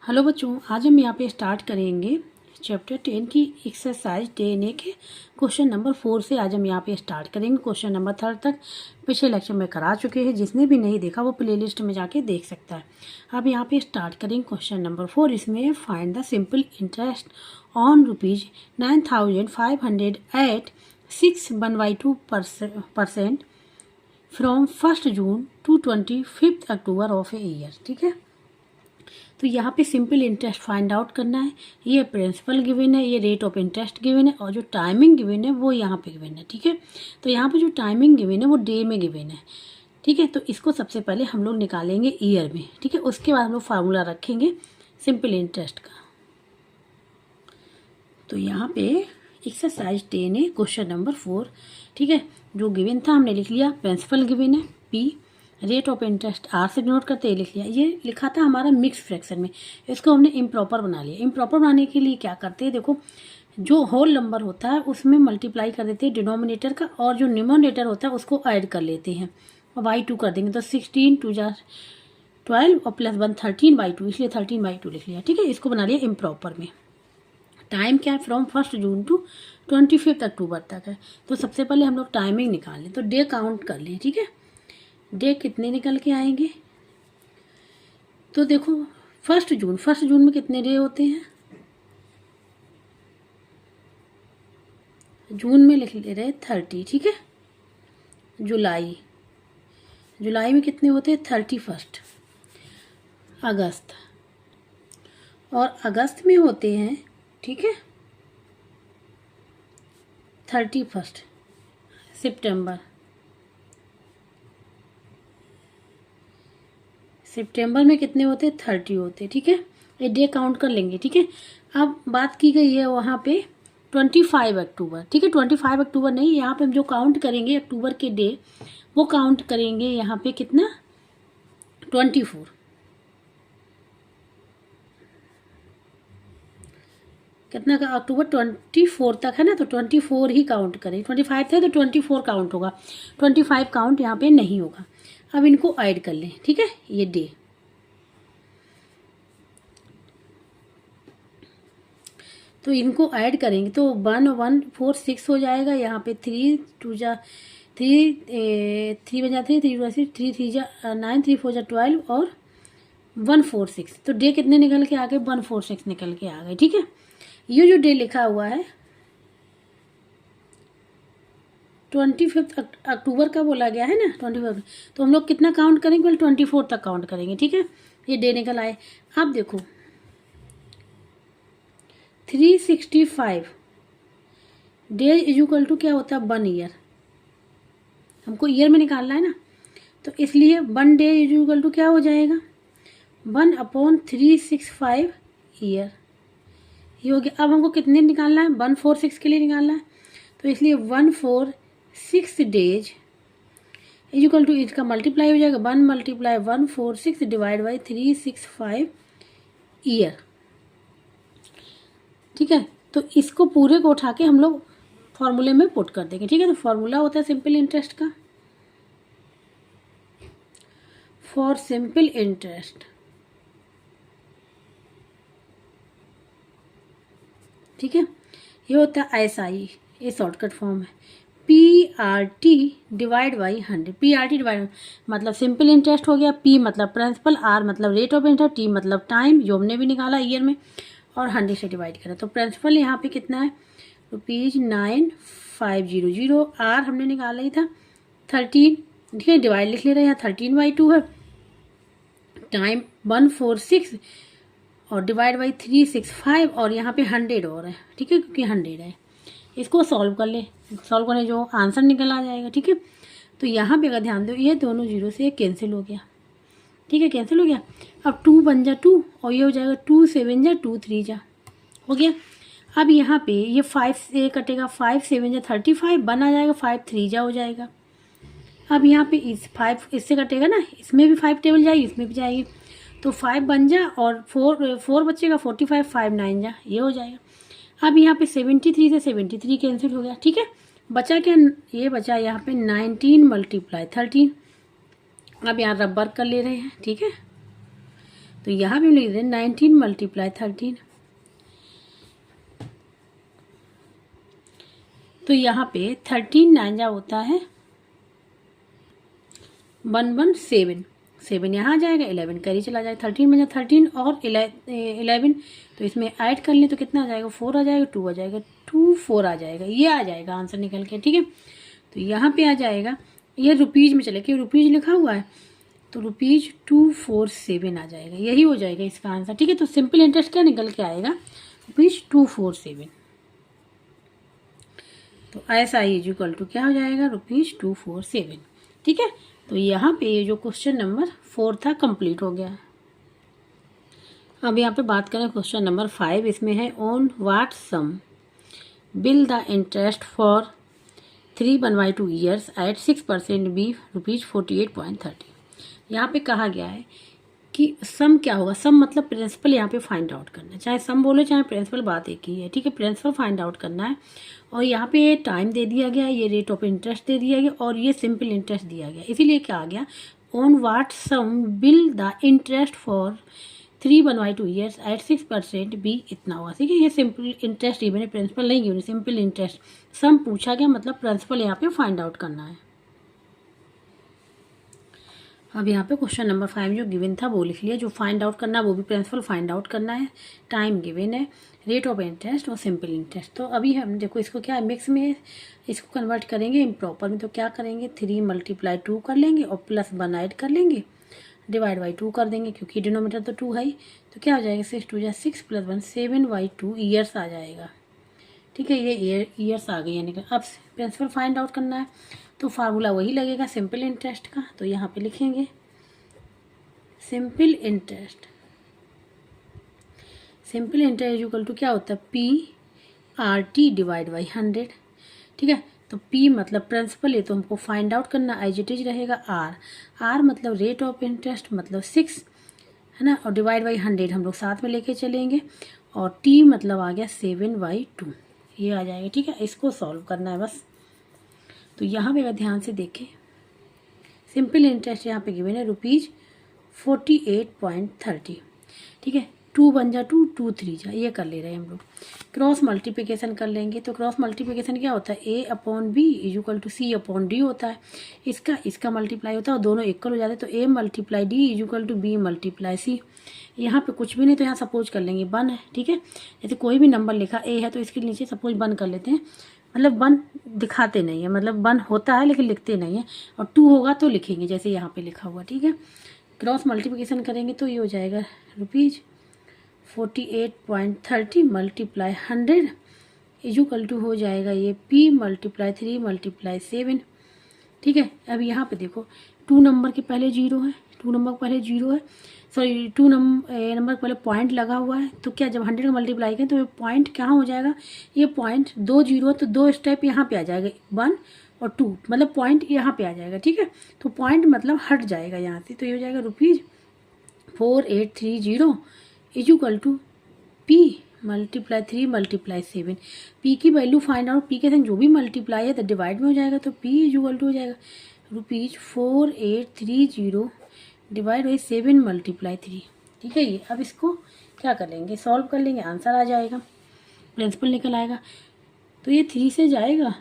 Hello बच्चों, आज हम यहाँ पे स्टार्ट करेंगे चैप्टर 10 की एक्सरसाइज 10A के क्वेश्चन नंबर 4 से। आज हम यहाँ पे स्टार्ट करेंगे क्वेश्चन नंबर 3 तक। पिछले लेक्चर में करा चुके हैं, जिसने भी नहीं देखा वो प्लेलिस्ट में जाके देख सकता है। अब यहाँ पे स्टार्ट करेंगे क्वेश्चन नंबर 4। इसमें find the simple interest on ₹9,500 at 6.12% from 1 June to 25 October of a year. ठीक है, तो यहाँ पे सिंपल इंटरेस्ट फाइंड आउट करना है। ये प्रिंसिपल गिवन है, ये रेट ऑफ इंटरेस्ट गिवन है, और जो टाइमिंग गिवन है वो यहाँ पे गिवन है। ठीक है, तो यहाँ पे जो टाइमिंग गिवन है वो डे में गिवन है। ठीक है, तो इसको सबसे पहले हम लोग निकालेंगे ईयर में। ठीक है, उसके बाद हम लोग फार्मूला रखेंगे सिंपल इंटरेस्ट का। तो यहाँ पे एक्सरसाइज 10 है, क्वेश्चन नंबर 4। ठीक है, जो गिवन था हमने लिख लिया। प्रिंसिपल गिवन है P, rate of interest R से नोट करते ही लिख लिया। ये लिखा था हमारा मिक्स फ्रैक्शन में, इसको हमने इम्प्रॉपर बना लिया। इम्प्रॉपर बनाने के लिए क्या करते हैं, देखो जो होल नंबर होता है उसमें मल्टीप्लाई कर देते हैं डिनोमिनेटर का, और जो न्यूमरेटर होता है उसको ऐड कर लेते हैं और बाई 2 कर देंगे। तो 16 2 जा 12 और प्लस 1 13/2, इसलिए 13/2 लिख लिया। ठीक है, इसको बना लिया इम्प्रॉपर में। टाइम क्या है, फ्रॉम 1 जून टू 25 अक्टूबर तक है। तो सबसे पहले हम लोग टाइमिंग निकाल लें, तो डे काउंट कर लें। ठीक है, डे कितने निकल के आएंगे, तो देखो 1 जून में कितने डे होते हैं, जून में लिख ले रहे 30। ठीक है, जुलाई में कितने होते हैं 31। अगस्त, और अगस्त में होते हैं, ठीक है, 31। सितंबर में कितने होते हैं 30 होते। ठीक है, ये डे काउंट कर लेंगे। ठीक है, अब बात की गई है वहाँ पे 25 अक्टूबर। ठीक है, 25 अक्टूबर नहीं, यहाँ पे हम जो काउंट करेंगे अक्टूबर के डे वो काउंट करेंगे यहाँ पे कितना 24। कितना का अक्टूबर 24 तक है ना, तो 24 ही काउंट करें। 25 थे तो 24 काउंट होगा, 25 काउंट यहाँ पे नहीं होगा। अब इनको ऐड कर लें। ठीक है, ये डे, तो इनको ऐड करेंगे तो 1146 हो जाएगा। यहाँ पे 3 2 जा 3 3 बजा 3 3 3 3 जा 9 3 4 जा 12 और 146। तो डे कितने निकल के आ गए, 146 निकल के आ गए। ठीक है, ये जो डे लिखा हुआ है 25 अक्टूबर का बोला गया है ना, 25, तो हम लोग कितना काउंट करेंगे, 24 तक काउंट करेंगे। ठीक है, ये डे निकल आए। अब देखो 365 डे इक्वल टू क्या होता है 1 ईयर। हमको ईयर में निकालना है ना, तो इसलिए 1 डे इक्वल टू क्या हो जाएगा 1/365 ईयर। ये हो गया। अब हमको कितने निकालना है, 146 के लिए निकालना है, तो इसलिए 146 डेज इक्वल टू इसका मल्टीप्लाई हो जाएगा 1 × 146 डिवाइड बाई 365 ईयर। ठीक है, तो इसको पूरे को उठा के हम लोग फॉर्मूले में पुट कर देंगे। ठीक है, तो फॉर्मूला होता है सिंपल इंटरेस्ट का। फॉर सिंपल इंटरेस्ट, ठीक है, ये होता है SI, ये शॉर्टकट फॉर्म है PRT divide by 100। PRT divide मतलब सिंपल इंटरेस्ट हो गया, P मतलब प्रिंसिपल, R मतलब रेट ऑफ इंटरेस्ट, T मतलब टाइम जो हमने भी निकाला ईयर में, और 100 से डिवाइड करा। तो प्रिंसिपल यहाँ पे कितना है ₹9500, R हमने निकाला ही था 13। ठीक है, डिवाइड लिख ले रहे हैं, 13/2 है। टाइम 146 और डिवाइड बाई 365, और यहाँ पे 100 और है। ठीक है, क्योंकि 100 है। इसको सॉल्व कर ले, सॉल्व करने जो आंसर निकल आ जाएगा। ठीक है, तो यहाँ पे अगर ध्यान दो ये दोनों जीरो से कैंसिल हो गया। ठीक है, कैंसिल हो गया। अब 2 बन जा 2, और ये हो जाएगा 2 7 जा 2 3 जा, हो गया। अब यहाँ पे ये 5 से कटेगा, 5 7 जा 35, बन आ जाएगा 5 3 जा हो जाएगा। अब यहाँ पे इस 5 इससे कटेगा ना, इसमें भी 5 टेबल जाएगी, इसमें भी जाएगी, तो 5 बन जा और 4 बचेगा 45, 5 9 जा, ये हो जाएगा। अब यहाँ पे 73 से 73 कैंसिल हो गया। ठीक है, बचा क्या, ये बचा यहाँ पे 19 × 13। अब यहाँ रबर कर ले रहे हैं। ठीक है, तो यहाँ भी हम लिख रहे हैं 19 मल्टीप्लाई 13। तो यहाँ पे 13 9 जा होता है 117, 7 यहाँ आ जाएगा, 11 करी चला जाएगा, 13 में 13 और 11, तो इसमें ऐड कर लें तो कितना आ जाएगा, 4 आ जाएगा, 2 आ जाएगा, 2 4 आ जाएगा, ये आ जाएगा आंसर निकल के। ठीक है, तो यहाँ पे आ जाएगा, ये रुपीज में चले, क्योंकि रुपीज लिखा हुआ है तो रुपीज 247 आ जाएगा, यही हो जाएगा इसका आंसर। ठीक है, तो सिंपल इंटरेस्ट क्या निकल के आएगा, रुपीज 247। तो ऐसा इक्वल टू क्या हो जाएगा, रुपीज 247। ठीक है, तो यहाँ पे ये जो क्वेश्चन नंबर 4 था कंप्लीट हो गया। अब यहाँ पे बात करें क्वेश्चन नंबर 5, इसमें है on what sum will the interest for 3/2 years at 6% be rupees 48.30। यहाँ पे कहा गया है कि सम क्या होगा, सम मतलब प्रिंसिपल यहाँ पे फाइंड आउट करना है, चाहे सम बोले चाहे प्रिंसिपल, बात एक ही है। ठीक है, प्रिंसिपल फाइंड आउट करना है, और यहाँ पे टाइम दे दिया गया, ये रेट ऑफ इंटरेस्ट दे दिया गया, और ये सिंपल इंटरेस्ट दिया गया। इसीलिए क्या आ गया, on what sum will the interest for 3/2 years at 6% be इतना हुआ। ठीक है, ये सिंपल इंटरेस्ट गिवन है, प्रिंसिपल नहीं गिवन, सिंपल इंटरेस्ट। सम पूछा गया मतलब प्रिंसिपल यहाँ पे फाइंड आउट करना है। अब यहाँ पे क्वेश्चन नंबर 5 जो गिवन था वो लिख लिया, जो फाइंड आउट करना है वो भी प्रिंसिपल फाइंड आउट करना है, टाइम गिवन है, रेट ऑफ इंटरेस्ट और सिंपल इंटरेस्ट। तो अभी हम देखो इसको क्या मिक्स में इसको कन्वर्ट करेंगे इम्प्रॉपर में, तो क्या करेंगे 3 × 2 कर लेंगे और +1 ऐड कर लेंगे, डिवाइड बाई 2 कर देंगे क्योंकि डिनोमीटर तो 2 है ही। तो क्या हो जाएगा 6 2 जा 6 + 1 7/2 ईयर्स आ जाएगा। ठीक है, ये ईयर्स आ गई यानी कि अब प्रिंसिपल फाइंड आउट करना है, तो फार्मूला वही लगेगा सिंपल इंटरेस्ट का। तो यहाँ पे लिखेंगे simple interest, simple interest equal to क्या होता है PRT डिवाइड बाई 100। ठीक है, तो P मतलब प्रिंसिपल है तो हमको फाइंड आउट करना, एज इट इज रहेगा R मतलब रेट ऑफ इंटरेस्ट मतलब 6 है ना, और डिवाइड बाई 100 हम लोग साथ में लेके चलेंगे, और T मतलब आ गया 7/2, ये आ जाएगा। ठीक है, इसको सॉल्व करना है बस। तो यहाँ पे अगर ध्यान से देखें, सिंपल इंटरेस्ट यहाँ पे गिवन है रुपीज 48.30। ठीक है, 2 बन जा 2 2 3 जा, ये कर ले रहे हैं हम लोग। क्रॉस मल्टीप्लिकेशन कर लेंगे, तो क्रॉस मल्टीप्लिकेशन क्या होता है, A/B = C/D होता है, इसका मल्टीप्लाई होता है और दोनों इक्वल हो जाते हैं, तो A × D = B × C। यहाँ पे कुछ भी नहीं तो यहाँ सपोज कर लेंगे 1 है। ठीक है, जैसे कोई भी नंबर लिखा A है तो इसके नीचे सपोज 1 कर लेते हैं, मतलब 1 दिखाते नहीं है, मतलब 1 होता है लेकिन लिखते नहीं है, और 2 होगा तो लिखेंगे जैसे यहाँ पे लिखा हुआ। ठीक है, क्रॉस मल्टीप्लिकेशन करेंगे तो ये हो जाएगा रुपीज 48.30 × 100 इक्वल टू हो जाएगा ये P × 3 × 7। ठीक है, अब यहाँ पे देखो 2 नंबर के पहले 0 है, 2 नंबर के पहले 0 है, सॉरी 2 नंबर के पहले पॉइंट लगा हुआ है, तो क्या जब 100 का मल्टीप्लाई करें तो ये पॉइंट कहाँ हो जाएगा, ये पॉइंट 2 0 है तो 2 स्टेप यहाँ पे आ जाएगा 1 और 2, मतलब पॉइंट यहाँ पे आ जाएगा। ठीक है, तो पॉइंट मतलब हट जाएगा यहाँ से, तो ये हो जाएगा rupees 4830 equal to P × 3 × 7। P की वैल्यू फाइंड आउट, P के संग जो भी मल्टीप्लाई है तो डिवाइड में हो जाएगा, तो P इक्वल टू हो जाएगा रुपीज 4830 डिवाइड बाई 7 × 3। ठीक है, ये अब इसको क्या कर लेंगे, सॉल्व कर लेंगे, आंसर आ जाएगा, प्रिंसिपल निकल आएगा। तो ये 3 से जाएगा,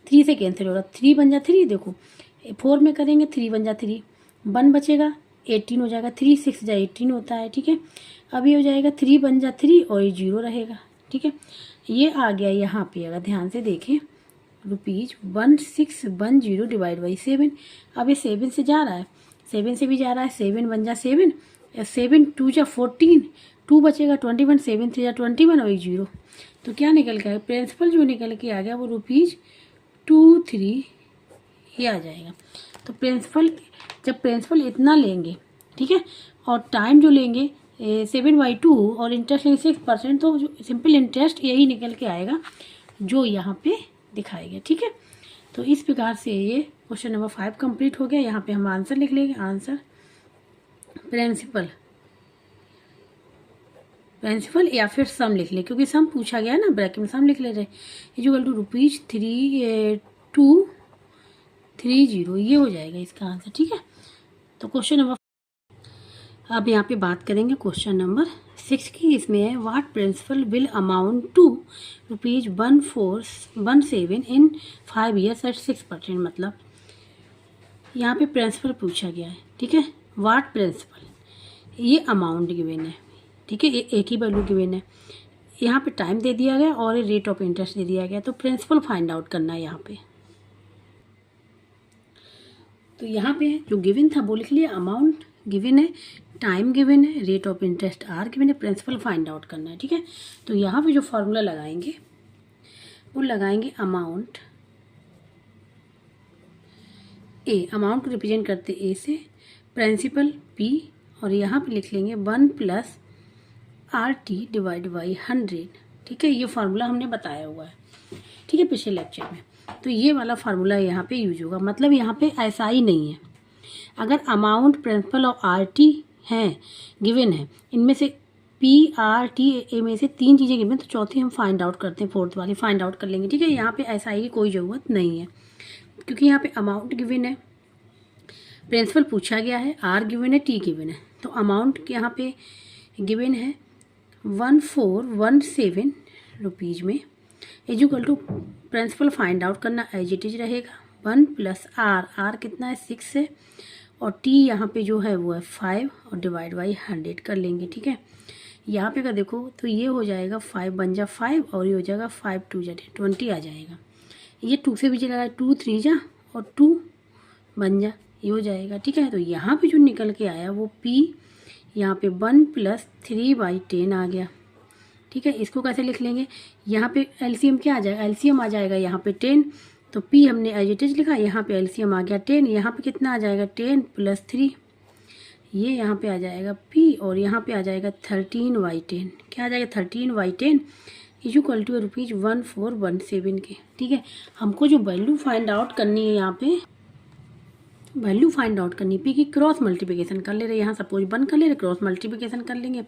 3 से कैंसिल होगा, 3 बन जा 3, देखो 4 में करेंगे 3 बन जा 3, 1 बचेगा 18 हो जाएगा, 3 6 जा 18 होता है। ठीक है, अब ये हो जाएगा 3 बन जा 3 और ये 0 रहेगा। ठीक है, ये आ गया यहाँ पे, अगर ध्यान से देखें रुपीज 1610 डिवाइड बाई 7। अब ये 7 से जा रहा है, 7 से भी जा रहा है, 7 बन जा 7, 7 2 जा 14, 2 बचेगा 21, 7 3 जा 21 और 0, तो क्या निकल के आया, प्रिंसिपल जो निकल के आ गया वो रुपीज 23 ये आ जाएगा। तो प्रिंसिपल जब प्रिंसिपल इतना लेंगे, ठीक है, और टाइम जो लेंगे 7/2 और इंटरेस्ट लेंगे 6%, तो जो सिंपल इंटरेस्ट यही निकल के आएगा जो यहाँ पे दिखाएगा। ठीक है, तो इस प्रकार से ये क्वेश्चन नंबर 5 कंप्लीट हो गया। यहाँ पे हम आंसर लिख लेंगे, आंसर प्रिंसिपल या फिर सम लिख ले, क्योंकि सम पूछा गया ना, ब्रैकेट में सम लिख ले रहे, इक्वल टू रुपीज 3230, ये हो जाएगा इसका आंसर। ठीक है, तो क्वेश्चन नंबर अब यहाँ पे बात करेंगे क्वेश्चन नंबर 6 की। इसमें है what principal will amount to ₹1417 in 5 years at 6%। मतलब यहाँ पे प्रिंसिपल पूछा गया है, ठीक है। व्हाट प्रिंसिपल, ये अमाउंट गिवन है, ठीक है, ये एक ही वैल्यू गिवन है। यहाँ पे टाइम दे दिया गया और रेट ऑफ इंटरेस्ट दे दिया गया, तो प्रिंसिपल फाइंड आउट करना है यहाँ पे। तो यहाँ पे जो गिवन था वो लिख लिया, अमाउंट गिवन है, टाइम गिवन है, rate of interest are given है, प्रिंसिपल फाइंड आउट करना है, ठीक है। तो यहाँ पे जो फॉर्मूला लगाएंगे वो लगाएंगे अमाउंट ए, अमाउंट को रिप्रेजेंट करते ए से, प्रिंसिपल पी, और यहाँ पे लिख लेंगे 1 + RT डिवाइड बाई 100, ठीक है। ये फार्मूला हमने बताया हुआ है, ठीक है, पिछले लेक्चर में। तो ये वाला फार्मूला यहाँ पे यूज होगा। मतलब यहाँ पे ऐसा ही नहीं है, अगर अमाउंट, प्रिंसिपल और RT हैं गिवन है, इनमें से PRTA में से 3 चीज़ें गिवन, तो चौथी हम फाइंड आउट करते हैं, फोर्थ वाली फाइंड आउट कर लेंगे, ठीक है। यहाँ पे ऐसा ही कोई ज़रूरत नहीं है, क्योंकि यहाँ पे अमाउंट गिवन है, प्रिंसिपल पूछा गया है, R गिवन है, T गिवन है। तो अमाउंट यहाँ पे गिवन है 1417 रुपीज़ में, equal to principal find out करना एज इट इज रहेगा 1 + R कितना है 6 है, और T यहाँ पे जो है वो है 5, और डिवाइड बाई 100 कर लेंगे, ठीक है। यहाँ पे का देखो तो ये हो जाएगा 5 बन जा 5, और ये हो जाएगा 5 2 जा 20 आ जाएगा। ये 2 से भी चला 2 3 जा और 2 बन जा, ये हो जाएगा, ठीक है। तो यहाँ पे जो निकल के आया वो P यहाँ पे 1 + 3/10 आ गया, ठीक है। इसको कैसे लिख लेंगे, यहाँ पे एलसीएम क्या आ जाएगा, एलसीएम आ जाएगा यहाँ पे 10, तो P हमने एज इट इज लिखा, यहाँ पे एलसीएम आ गया 10, यहाँ पे कितना आ जाएगा 10 + 3, ये यहाँ पे आ जाएगा P, और यहाँ पे आ जाएगा 13/10, क्या आ जाएगा 13/10 इक्वल टू ₹1417 के, ठीक है। हमको जो वैल्यू फाइंड आउट करनी है, यहाँ पे वैल्यू फाइंड आउट करनी, P की क्रॉस मल्टीप्लिकेशन कर ले रहे, यहाँ सपोज 1 कर ले रहे, क्रॉस मल्टीप्लिकेशन कर लेंगे,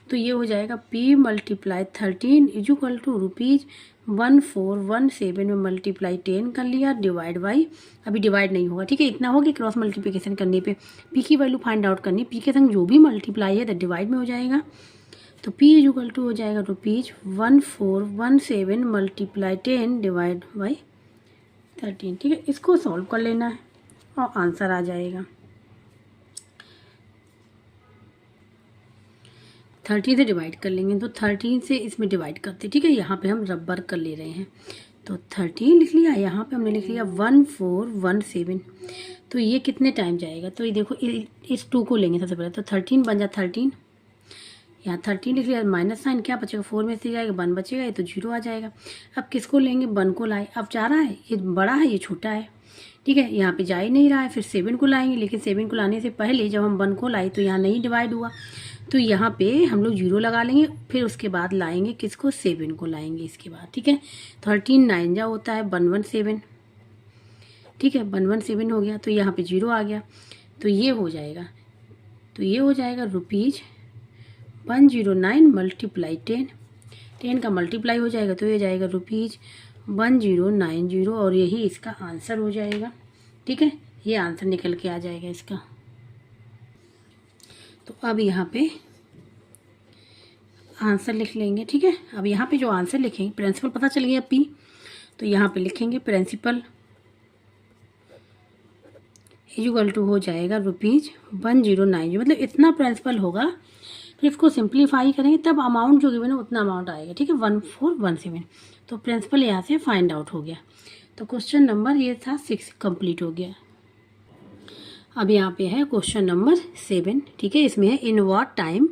तो ये हो जाएगा P × 13 इक्वल टू ₹1417 में मल्टीप्लाई 10 कर लिया, डिवाइड बाई, अभी डिवाइड नहीं होगा, ठीक है, इतना होगी क्रॉस मल्टीप्लिकेशन करने पे। P की वैल्यू फाइंड आउट करनी, P के संग जो भी मल्टीप्लाई है तो डिवाइड में हो जाएगा, तो P इक्वल टू हो जाएगा ₹1417 मल्टीप्लाई 10 डिवाइड बाई 13, ठीक है। इसको सॉल्व कर लेना है और आंसर आ जाएगा। 13 से डिवाइड कर लेंगे, तो 13 से इसमें डिवाइड करते, ठीक है। यहाँ पे हम रबर कर ले रहे हैं, तो 13 लिख लिया, यहाँ पे हमने लिख लिया 1417, तो ये कितने टाइम जाएगा, तो ये देखो इस 2 को लेंगे सबसे पहले, तो 13 बन जा 13, यहाँ 13 लिख लिया, माइनस साइन क्या बचेगा, 4 में से जाएगा 1 बचेगा, ये तो 0 आ जाएगा। अब किसको लेंगे, 1 को लाए, अब जा रहा है, ये बड़ा है ये छोटा है, ठीक है, यहाँ पे जा ही नहीं रहा है, फिर 7 को लाएंगे, लेकिन 7 को लाने से पहले जब हम 1 को लाए तो यहाँ नहीं डिवाइड हुआ, तो यहाँ पे हम लोग 0 लगा लेंगे, फिर उसके बाद लाएंगे किसको, 7 को लाएंगे इसके बाद, ठीक है। 13 9 जा होता है 117, ठीक है, 117 हो गया, तो यहाँ पे 0 आ गया, तो ये हो जाएगा, तो ये हो जाएगा ₹109 मल्टीप्लाई 10 का मल्टीप्लाई हो जाएगा, तो ये जाएगा ₹1090, और यही इसका आंसर हो जाएगा, ठीक है। ये आंसर निकल के आ जाएगा इसका। तो अब यहाँ पे आंसर लिख लेंगे, ठीक है। अब यहाँ पे जो आंसर लिखेंगे, प्रिंसिपल पता चल गया P, तो यहाँ पे लिखेंगे प्रिंसिपल इक्वल टू हो जाएगा ₹1090, मतलब इतना प्रिंसिपल होगा, फिर इसको सिंप्लीफाई करेंगे तब अमाउंट जो गिवन है उतना अमाउंट आएगा, ठीक है, 1417, तो प्रिंसिपल यहाँ से फाइंड आउट हो गया। तो क्वेश्चन नंबर ये था 6 कंप्लीट हो गया। अब यहाँ पे है क्वेश्चन नंबर 7, ठीक है। इसमें है in what time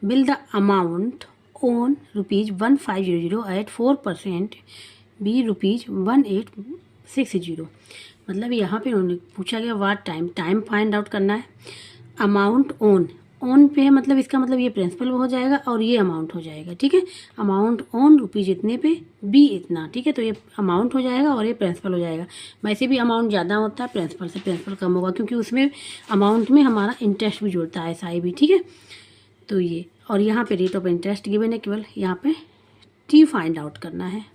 will the amount on ₹1500 at 4% be ₹1860। मतलब यहाँ पे उन्होंने पूछा गया what time, time find out करना है, अमाउंट ऑन पे है, मतलब इसका मतलब ये प्रिंसिपल हो जाएगा और ये अमाउंट हो जाएगा, ठीक है। अमाउंट ऑन रुपीज़ इतने पे, बी इतना, ठीक है, तो ये अमाउंट हो जाएगा और ये प्रिंसिपल हो जाएगा। वैसे भी अमाउंट ज़्यादा होता है, प्रिंसिपल से प्रिंसिपल कम होगा, क्योंकि उसमें अमाउंट में हमारा इंटरेस्ट भी जुड़ता है, SI भी, ठीक है। तो ये, और यहाँ पे रेट ऑफ इंटरेस्ट गिवन है, केवल यहाँ पे T फाइंड आउट करना है।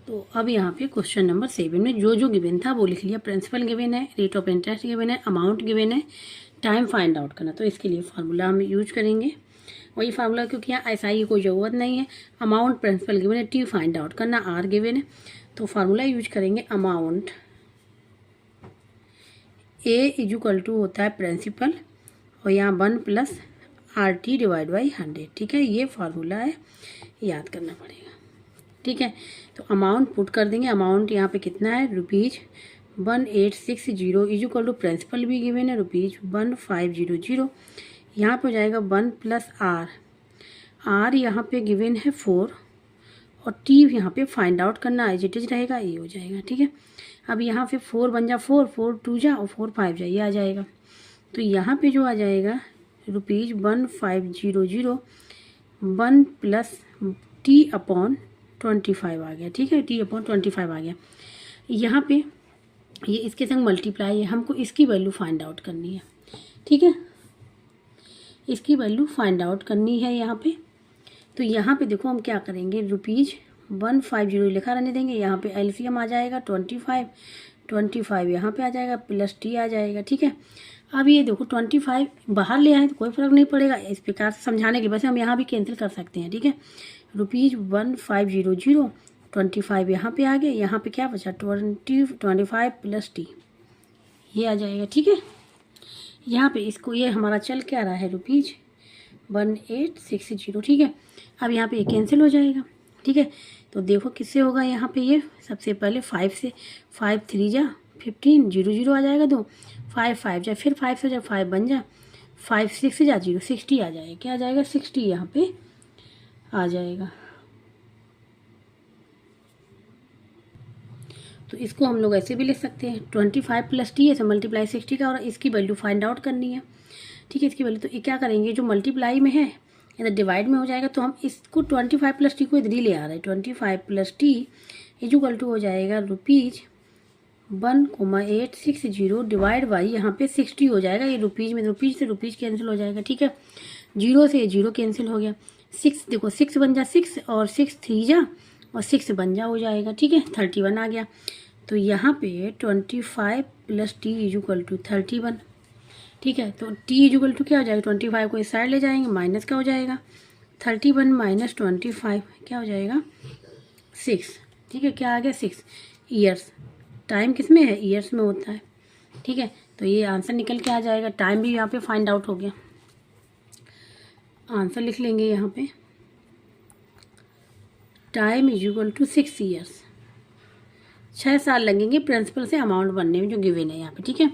तो अब यहाँ पे क्वेश्चन नंबर 7 में जो जो गिवन था वो लिख लिया। प्रिंसिपल गिवन है, रेट ऑफ इंटरेस्ट गिवन है, अमाउंट गिवन है, टाइम फाइंड आउट करना। तो इसके लिए फार्मूला हम यूज करेंगे वही फार्मूला, क्योंकि यहाँ एसआई की कोई ज़रूरत नहीं है। अमाउंट प्रिंसिपल गिवन है, टी फाइंड आउट करना, आर गिवन है। तो फार्मूला यूज करेंगे अमाउंट ए इक्वल टू होता है प्रिंसिपल और यहाँ 1 plus R T divide by 100। ठीक है, ये फार्मूला है, याद करना पड़ेगा। ठीक है, तो अमाउंट पुट कर देंगे। अमाउंट यहाँ पे कितना है, ₹1860 इक्वल टू प्रिंसिपल भी गिवन है ₹1500। यहाँ पे हो जाएगा 1 प्लस आर यहाँ पे गिवन है 4 और टी यहाँ पे फाइंड आउट करना एज इट इज रहेगा, ये हो जाएगा। ठीक है, अब यहाँ पे 4 बन जा 4 2 जा और 4 5 जा, ये आ जाएगा। तो यहाँ पे जो आ जाएगा ₹1500 1 प्लस टी अपॉन 25 आ गया। ठीक है, टी अपॉन 25 आ गया। यहाँ पे ये इसके संग मल्टीप्लाई है, हमको इसकी वैल्यू फाइंड आउट करनी है। ठीक है, इसकी वैल्यू फाइंड आउट करनी है यहाँ पे। तो यहाँ पे देखो हम क्या करेंगे, ₹150 लिखा रहने देंगे। यहाँ पे एलसीएम आ जाएगा 25 यहाँ पे आ जाएगा प्लस टी आ जाएगा। ठीक है, अब ये देखो 25 बाहर ले आए तो कोई फर्क नहीं पड़ेगा, इस प्रकार से समझाने के लिए वैसे हम यहाँ भी कैंसिल कर सकते हैं। ठीक है, ₹1500 25 यहाँ पे आ गए, यहाँ पे क्या बचा 25 प्लस टी, ये आ जाएगा। ठीक है, यहाँ पे इसको ये हमारा चल क्या रहा है ₹1860। ठीक है, अब यहाँ पे ये कैंसिल हो जाएगा। ठीक है, तो देखो किससे होगा, यहाँ पे ये सबसे पहले 5 से, 5 3 जा 15 0 आ जाएगा, 2 5 5 जा, फिर 5 से जा 5 बन जा, 5 6 जा 0 60 आ जाएगा। क्या आ जाएगा 60 यहाँ पे आ जाएगा। तो इसको हम लोग ऐसे भी लिख सकते हैं 25 प्लस टी ऐसे मल्टीप्लाई 60 का, और इसकी वैल्यू फाइंड आउट करनी है। ठीक है, इसकी वैल्यू तो ये क्या करेंगे, जो मल्टीप्लाई में है इधर डिवाइड में हो जाएगा, तो हम इसको 25 प्लस टी को इधर ही ले आ रहे हैं। 25 प्लस टी इक्वल टू हो जाएगा ₹1,860 डिवाइड बाई यहाँ पे 60 हो जाएगा। ये रुपीज़ में रुपीज़ से रुपीज़ कैंसिल हो जाएगा। ठीक है, 0 से 0 कैंसिल हो गया। 6 देखो 6 बन जा 6 और 6 3 जा और 6 बन जा हो जाएगा। ठीक है, 31 आ गया। तो यहाँ पे 25 प्लस टी इक्वल टू 31। ठीक है, तो टी इक्वल टू क्या हो जाएगा, 25 को इस साइड ले जाएंगे, माइनस का हो जाएगा 31 माइनस 25 क्या हो जाएगा 6। ठीक है, क्या आ गया 6 ईयर्स। टाइम किस में है, ईयर्स में होता है। ठीक है, तो ये आंसर निकल के आ जाएगा। टाइम भी यहाँ पे फाइंड आउट हो गया। आंसर लिख लेंगे यहाँ पे, time is equal to 6 years. 6 साल लगेंगे प्रिंसिपल से अमाउंट बनने में जो गिवन है यहाँ पे। ठीक है,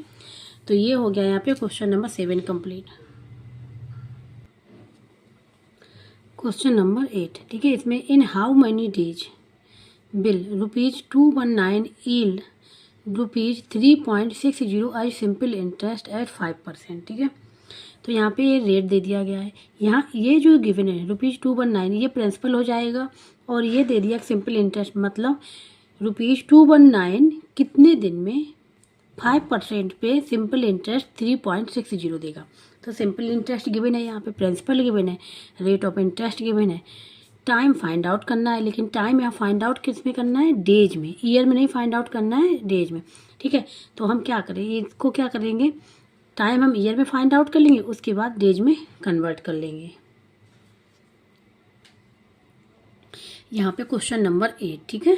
तो ये हो गया यहाँ पे question number 7 complete. Question number 8। ठीक है, इसमें in how many days will ₹219 yield ₹3.60 as simple interest at 5%। ठीक है, तो यहाँ पे ये रेट दे दिया गया है। यहाँ ये जो गिवन है ₹219 ये प्रिंसिपल हो जाएगा और ये दे दिया सिंपल इंटरेस्ट, मतलब ₹219 कितने दिन में 5% पे सिंपल इंटरेस्ट 3.60 देगा। तो सिंपल इंटरेस्ट गिवन है, यहाँ पे प्रिंसिपल गिवन है, रेट ऑफ इंटरेस्ट गिवन है, टाइम फाइंड आउट करना है। लेकिन टाइम यहाँ फाइंड आउट किस में करना है, डेज में, ईयर में नहीं फाइंड आउट करना है, डेज में। ठीक है, तो हम क्या करेंगे, इसको क्या करेंगे, टाइम हम ईयर में फाइंड आउट कर लेंगे, उसके बाद डेज में कन्वर्ट कर लेंगे। यहाँ पे क्वेश्चन नंबर 8। ठीक है,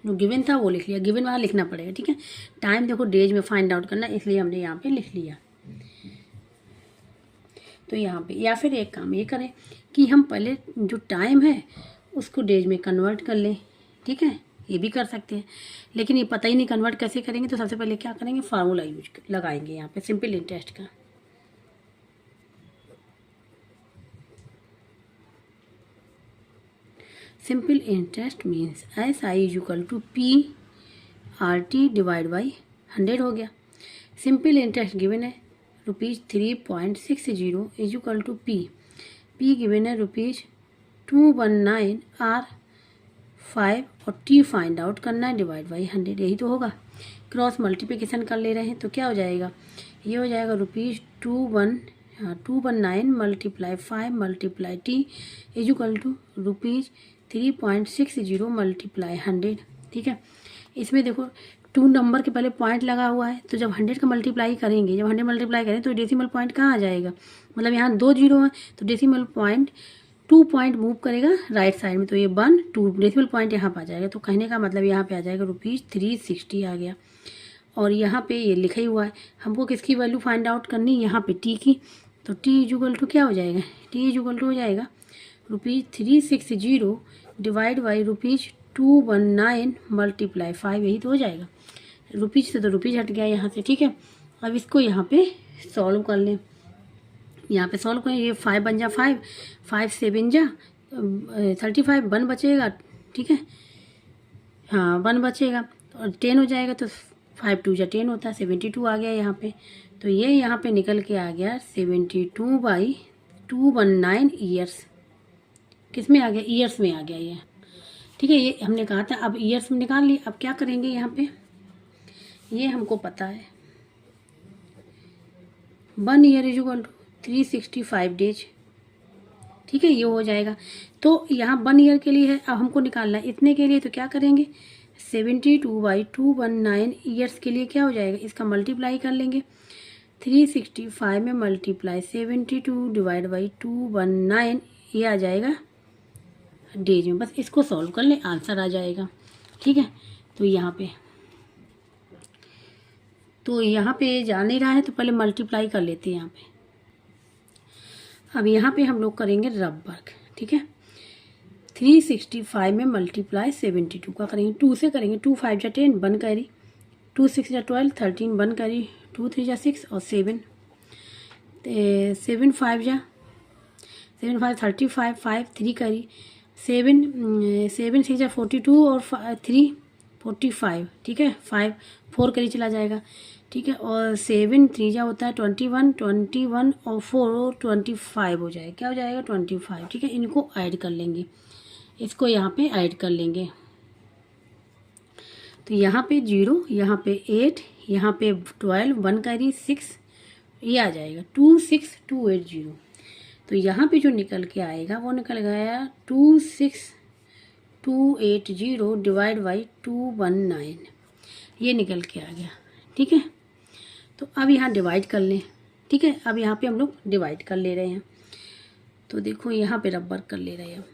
जो गिवन था वो लिख लिया, गिवन वाला लिखना पड़ेगा। ठीक है, टाइम देखो डेज में फाइंड आउट करना, इसलिए हमने यहाँ पे लिख लिया। तो यहाँ पे या फिर एक काम ये करें कि हम पहले जो टाइम है उसको डेज में कन्वर्ट कर लें। ठीक है, ये भी कर सकते हैं, लेकिन ये पता ही नहीं कन्वर्ट कैसे करेंगे। तो सबसे पहले क्या करेंगे, फार्मूला यूज लगाएंगे यहाँ पे सिंपल इंटरेस्ट का। Simple interest means SI equal to PRT divide by 100 हो गया। सिंपल इंटरेस्ट गिवन है ₹3.60 is equal to P given है ₹219 R 5 और T फाइंड आउट करना है डिवाइड बाई 100, यही तो होगा। क्रॉस मल्टीप्लिकेशन कर ले रहे हैं तो क्या हो जाएगा, ये हो जाएगा ₹219 multiply 5 multiply T is equal to ₹3.60 multiply 100। ठीक है। इसमें देखो 2 नंबर के पहले पॉइंट लगा हुआ है, तो जब 100 का मल्टीप्लाई करेंगे, जब 100 मल्टीप्लाई करें तो डेसिमल पॉइंट कहाँ आ जाएगा, मतलब यहाँ 2 जीरो हैं तो डेसिमल पॉइंट 2 पॉइंट मूव करेगा राइट साइड में, तो ये 1 2 डेसिमल पॉइंट यहाँ पर आ जाएगा। तो कहने का मतलब यहाँ पे आ जाएगा ₹360 आ गया। और यहाँ पे ये लिखा ही हुआ है, हमको किसकी वैल्यू फाइंड आउट करनी, यहाँ पे टी की। तो टी इजुगल टू क्या हो जाएगा, टी इजुगल टू हो जाएगा ₹360 डिवाइड बाई ₹219 मल्टीप्लाई 5, यही तो हो जाएगा। रुपीज से तो रुपीज हट गया यहाँ से, ठीक है। अब इसको यहाँ पे सॉल्व कर लें, यहाँ पे सॉल्व करें, ये 5 बन जा 5, 5 7 जा 35, 1 बचेगा, ठीक है। हाँ 1 बचेगा और 10 हो जाएगा, तो 5 2 जा 10 होता है, 72 आ गया यहाँ पे। तो ये यहाँ पे निकल के आ गया 72/219 ईयर्स। किस में आ गया, ईयर्स में आ गया ये, ठीक है। ये हमने कहा था, अब ईयर्स में निकाल लिए। अब क्या करेंगे यहाँ पे, ये हमको पता है 1 ईयर इजुअल टू 365 डेज, ठीक है, ये हो जाएगा। तो यहाँ 1 ईयर के लिए है, अब हमको निकालना है इतने के लिए, तो क्या करेंगे 72/219 ईयर्स के लिए क्या हो जाएगा, इसका मल्टीप्लाई कर लेंगे। 365 में मल्टीप्लाई 72 डिवाइड बाई 219, ये आ जाएगा डेज में। बस इसको सॉल्व कर लें, आंसर आ जाएगा, ठीक है। तो यहाँ पे जा नहीं रहा है, तो पहले मल्टीप्लाई कर लेते हैं यहाँ पे। अब यहाँ पे हम लोग करेंगे रब वर्क, ठीक है। 365 में मल्टीप्लाई 72 का करेंगे, 2 से करेंगे, 2 5 जा 10 1 कैरी, 2 6 जा 12 13 1 कैरी, 2 3 जा 6 और 7 7 5 जा 7 5 35 5 3 कैरी, 7 6 जा 42 और 3 45, ठीक है। 5 4 करी चला जाएगा, ठीक है। और 7 3 जा होता है 21 और 4 25 हो जाएगा, क्या हो जाएगा 25, ठीक है। इनको ऐड कर लेंगे, इसको यहाँ पे ऐड कर लेंगे। तो यहाँ पे 0, यहाँ पे 8, यहाँ पे 12 1 कैरी 6, ये आ जाएगा 26280। तो यहाँ पे जो निकल के आएगा वो निकल गया 26280 डिवाइड बाई 219, ये निकल के आ गया, ठीक है। तो अब यहाँ डिवाइड कर लें, ठीक है। अब यहाँ पे हम लोग डिवाइड कर ले रहे हैं, तो देखो यहाँ पे रबर कर ले रहे हैं,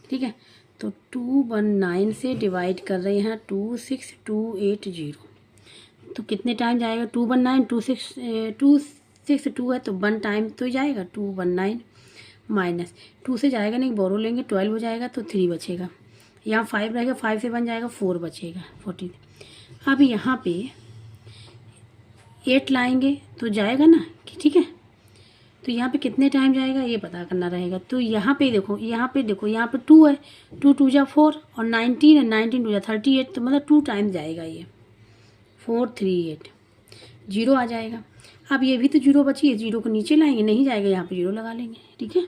ठीक है। तो 219 से डिवाइड कर रहे हैं 26280, तो कितने टाइम जाएगा 219, 262 है तो 1 टाइम तो जाएगा 219, माइनस 2 से जाएगा नहीं, बोरो लेंगे 12 हो जाएगा, तो 3 बचेगा। यहाँ 5 रहेगा, 5 से 1 जाएगा 4 बचेगा 14। अब यहाँ पे 8 लाएंगे तो जाएगा ना, ठीक है। तो यहाँ पे कितने टाइम जाएगा ये पता करना रहेगा। तो यहाँ पे देखो, यहाँ पे 2 है, 2 2 जा 4 और 19 है, 19 2 जा 38, तो मतलब 2 टाइम जाएगा ये 438, 0 आ जाएगा। अब ये भी तो 0 बची है, 0 को नीचे लाएंगे, नहीं जाएगा, यहाँ पे 0 लगा लेंगे, ठीक है।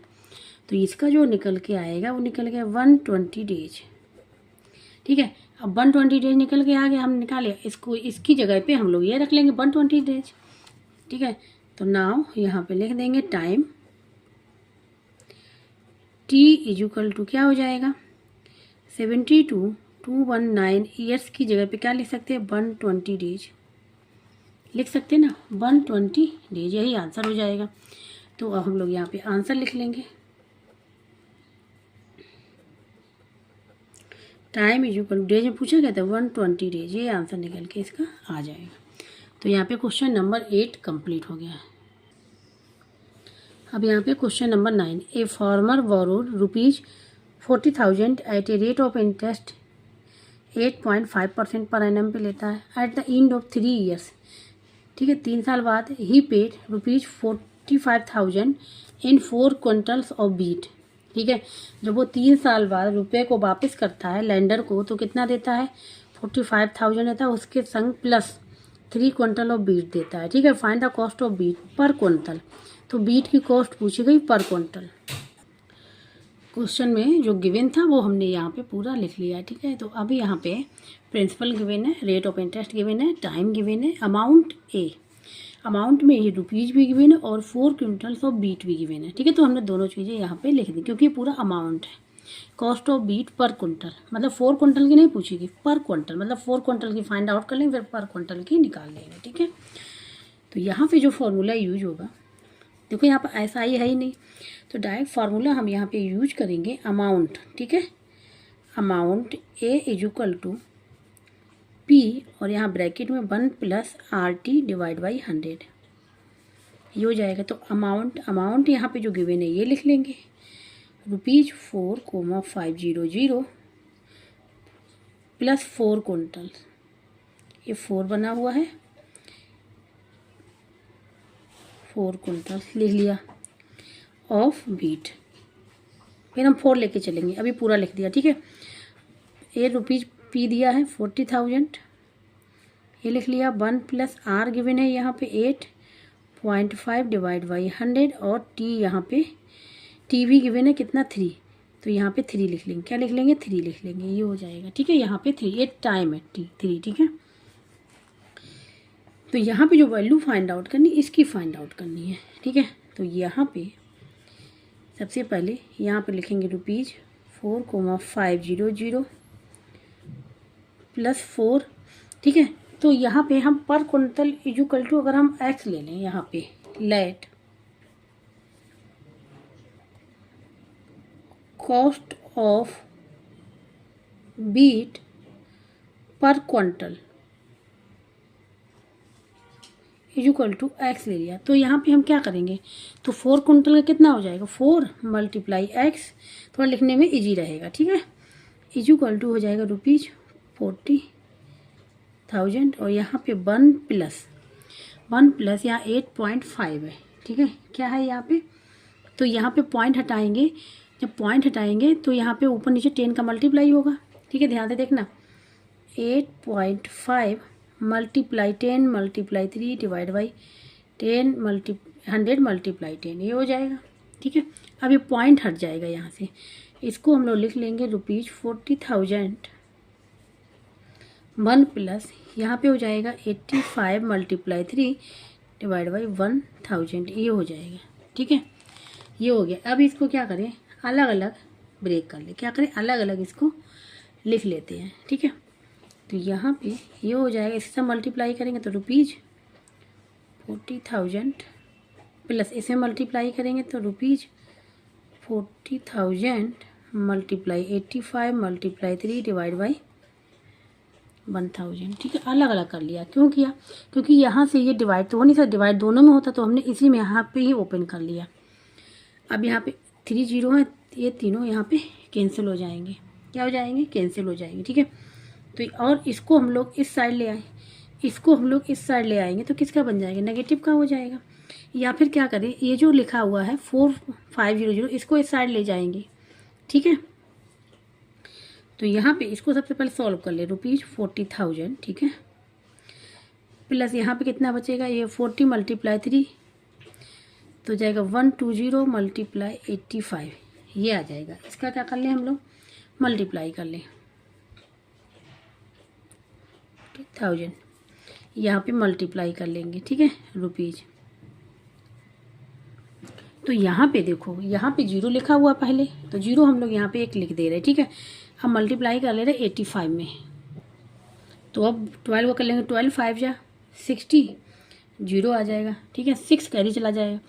तो इसका जो निकल के आएगा वो निकल गया 120 डेज, ठीक है। अब 120 डेज निकल के आ गया, हम निकाले इसको, इसकी जगह पे हम लोग ये रख लेंगे 120 डेज, ठीक है। तो नाउ यहाँ पे लिख देंगे टाइम t इजुकल टू क्या हो जाएगा 72/219 ईयर्स की जगह पे क्या लिख सकते हैं 120 डेज लिख सकते हैं ना, 120 डेज, यही आंसर हो जाएगा। तो अब हम लोग यहाँ पे आंसर लिख लेंगे, टाइम इजुकल डेज में पूछा गया था 120 डेज, ये आंसर निकल के इसका आ जाएगा। तो यहाँ पे क्वेश्चन नंबर 8 कंप्लीट हो गया है। अब यहाँ पे question number 9, a farmer borrowed ₹40,000 at a rate of interest 8.5% per annum पे लेता है at the end of 3 years, ठीक है। 3 साल बाद ही paid ₹45,000 in 4 quintals of beet, ठीक है। जब वो 3 साल बाद रुपये को वापस करता है लैंडर को, तो कितना देता है 45,000 देता है, उसके संग प्लस 3 क्विंटल ऑफ बीट देता है, ठीक है। Find the cost of beet per quintal, तो बीट की कॉस्ट पूछी गई पर क्विंटल। क्वेश्चन में जो गिवन था वो हमने यहाँ पे पूरा लिख लिया है, ठीक है। तो अभी यहाँ पे प्रिंसिपल गिवन है, रेट ऑफ इंटरेस्ट गिवन है, टाइम गिवन है, अमाउंट अमाउंट में ये रुपीज भी गिवन है और 4 क्विंटल्स ऑफ बीट भी गिवन है, ठीक है। तो हमने दोनों चीज़ें यहाँ पे लिख दी क्योंकि पूरा अमाउंट है, cost of beet per quintal, मतलब 4 क्विंटल की नहीं पूछेगी, पर क्विंटल, मतलब 4 क्विंटल की फाइंड आउट कर लेंगे, फिर पर क्विंटल की निकाल लेंगे। ठीक है, तो यहाँ पे जो फॉर्मूला यूज होगा, देखो यहाँ पर ऐसा ही है ही नहीं, तो डायरेक्ट फार्मूला हम यहाँ पे यूज करेंगे अमाउंट। ठीक है, amount A is equal to P, और यहाँ ब्रैकेट में 1 प्लस RT डिवाइड बाई 100, ये हो जाएगा। तो अमाउंट यहाँ पे जो गिवन है ये लिख लेंगे, ₹4,500 प्लस 4 क्विंटल, ये 4 बना हुआ है, 4 क्विंटल लिख लिया ऑफ बीट, फिर हम 4 लेके चलेंगे, अभी पूरा लिख दिया। ठीक है, ₹8 पी दिया है 40,000, ये लिख लिया। 1 प्लस R गिवन है यहाँ पे 8.5 डिवाइड बाई 100, और T यहाँ पे T भी गिवन है कितना 3, तो यहाँ पे 3 लिख लेंगे। क्या लिख लेंगे? 3 लिख लेंगे, ये हो जाएगा। ठीक है, यहाँ पे 3, ये टाइम है 3। ठीक है, तो यहाँ पे जो वैल्यू फाइंड आउट करनी, इसकी फाइंड आउट करनी है। ठीक है, तो यहाँ पे सबसे पहले यहाँ पे लिखेंगे ₹4,500 प्लस 4। ठीक है, तो यहाँ पे हम पर क्विंटल इक्वल टू, अगर हम x ले लें यहाँ पे, let cost of beet per quintal equal to x ले लिया, तो यहाँ पे हम क्या करेंगे, तो 4 क्विंटल का कितना हो जाएगा, 4 मल्टीप्लाई x, थोड़ा लिखने में इजी रहेगा। ठीक है, इक्वल टू हो जाएगा ₹40,000, और यहाँ पे 1 प्लस यहाँ 8.5 है। ठीक है, क्या है यहाँ पे, तो यहाँ पे पॉइंट हटाएंगे, जब पॉइंट हटाएंगे तो यहाँ पे ऊपर नीचे 10 का मल्टीप्लाई होगा। ठीक है, ध्यान से देखना, 8.5 multiply 10 multiply 3 divide by 100 multiply 10, ये हो जाएगा। ठीक है, अब ये पॉइंट हट जाएगा यहाँ से, इसको हम लोग लिख लेंगे ₹40,000 1 प्लस यहाँ पे हो जाएगा 85 मल्टीप्लाई 3 डिवाइड बाई 1000, ये हो जाएगा। ठीक है, ये हो गया। अब इसको क्या करें, अलग अलग ब्रेक कर ले, क्या करें, अलग अलग इसको लिख लेते हैं। ठीक है, तो यहाँ पे ये हो जाएगा, इससे मल्टीप्लाई करेंगे तो ₹40,000 प्लस इसे मल्टीप्लाई करेंगे तो ₹40,000 मल्टीप्लाई 85 मल्टीप्लाई 3 डिवाइड बाई 1000। ठीक है, अलग अलग कर लिया। क्यों किया, क्योंकि यहाँ से ये डिवाइड तो हो नहीं सकता, डिवाइड दोनों में होता, तो हमने इसी में यहाँ पे ही ओपन कर लिया। अब यहाँ पे 3 जीरो है, ये तीनों यहाँ पे कैंसिल हो जाएंगे, क्या हो जाएंगे, कैंसिल हो जाएंगे। ठीक है, तो और इसको हम लोग इस साइड ले आए, इसको हम लोग इस साइड ले आएंगे तो किसका बन जाएगा, नेगेटिव का हो जाएगा। या फिर क्या करें, ये जो लिखा हुआ है 4500, इसको इस साइड ले जाएंगे। ठीक है, तो यहाँ पे इसको सबसे पहले सॉल्व कर ले, ₹40,000। ठीक है, प्लस यहाँ पे कितना बचेगा, ये 40 मल्टीप्लाई 3 तो जाएगा 120 मल्टीप्लाई 85, ये आ जाएगा। इसका क्या कर लें हम लोग, मल्टीप्लाई कर लें 1000, यहाँ पे मल्टीप्लाई कर लेंगे। ठीक है, रुपीज़, तो यहाँ पे देखो, यहाँ पे 0 लिखा हुआ पहले, तो 0 हम लोग यहाँ पे 1 लिख दे रहे हैं। ठीक है, हम मल्टीप्लाई कर ले रहे 85 में, तो अब 12 को कर लेंगे, 12 5 जा 60, 0 आ जाएगा। ठीक है, 6 कैरी चला जाएगा,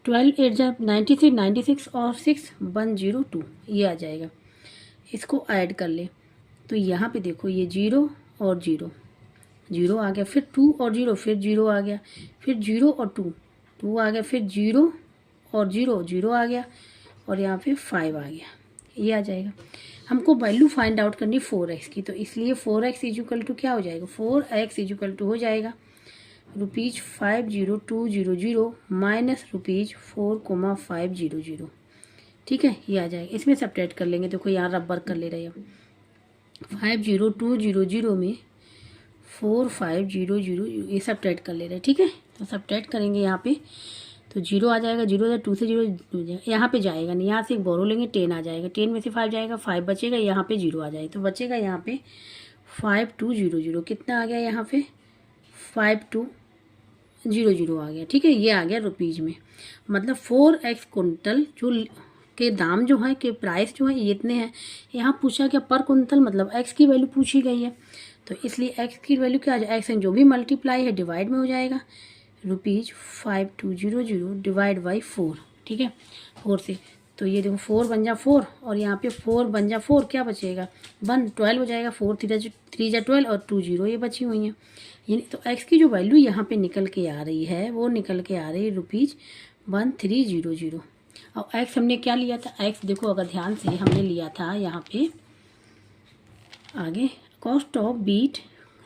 12 8 जा 96 और 6 102, ये आ जाएगा। इसको ऐड कर ले, तो यहाँ पे देखो ये 0 और 0 आ गया, फिर 2 और 0, फिर 0 आ गया, फिर 0 और 2 आ गया, फिर 0 और 0 आ गया, और यहाँ पे 5 आ गया, ये आ जाएगा। हमको वैल्यू फाइंड आउट करनी 4x की, तो इसलिए 4x इक्वल टू क्या हो जाएगा, 4x इक्वल टू हो जाएगा ₹50200 माइनस ₹4,500। ठीक है, ये आ जाएगा। इसमें सब्ट्रैक्ट कर लेंगे, देखो यहाँ रबर कर ले रहे हैं, 50200 में 4500 ये सब्ट्रैक्ट कर ले रहे हैं। ठीक है, तो सब्ट्रैक्ट करेंगे यहाँ पे, तो 0 आ जाएगा, 0 2 से 0 यहाँ पे जाएगा नहीं, यहाँ से एक बोरो लेंगे, 10 आ जाएगा, 10 में से 5 जाएगा, 5 बचेगा, यहाँ पे 0 आ जाएगा, तो बचेगा यहाँ पे 5200, कितना आ गया यहाँ पे 5200 आ गया। ठीक है, ये आ गया रुपीज़ में, मतलब 4x क्विंटल जो के दाम जो है के प्राइस जो है ये इतने हैं। यहाँ पूछा क्या पर कुंतल, मतलब एक्स की वैल्यू पूछी गई है, तो इसलिए एक्स की वैल्यू क्या आ जाए, एक्स जो भी मल्टीप्लाई है डिवाइड में हो जाएगा, ₹5200 डिवाइड बाई 4, ठीक है 4 से। तो ये देखो 4 बन जा 4 और यहाँ पे 4 बन जा 4, क्या बचेगा 1, 12 हो जाएगा, 4 3 जा 12 और 2 0 ये बची हुई हैं। यानी तो एक्स की जो वैल्यू यहाँ पे निकल के आ रही है वो निकल के आ रही है ₹1300। और एक्स हमने क्या लिया था, एक्स देखो अगर ध्यान से हमने लिया था यहाँ पे आगे कॉस्ट ऑफ बीट,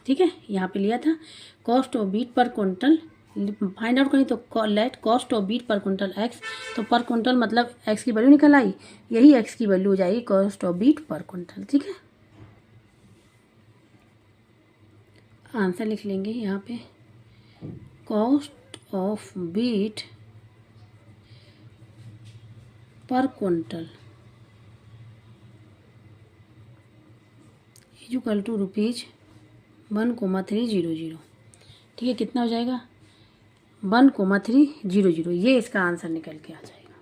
ठीक है यहाँ पे लिया था cost of beet per quintal, find out करें तो let cost of beet per quintal x, तो पर क्विंटल मतलब एक्स की वैल्यू निकल आई, यही एक्स की वैल्यू हो जाएगी cost of beet per quintal, ठीक है। आंसर लिख लेंगे यहाँ पे cost of beet per quintal equal to ₹1,300, ठीक है कितना हो जाएगा 1,300, ये इसका आंसर निकल के आ जाएगा।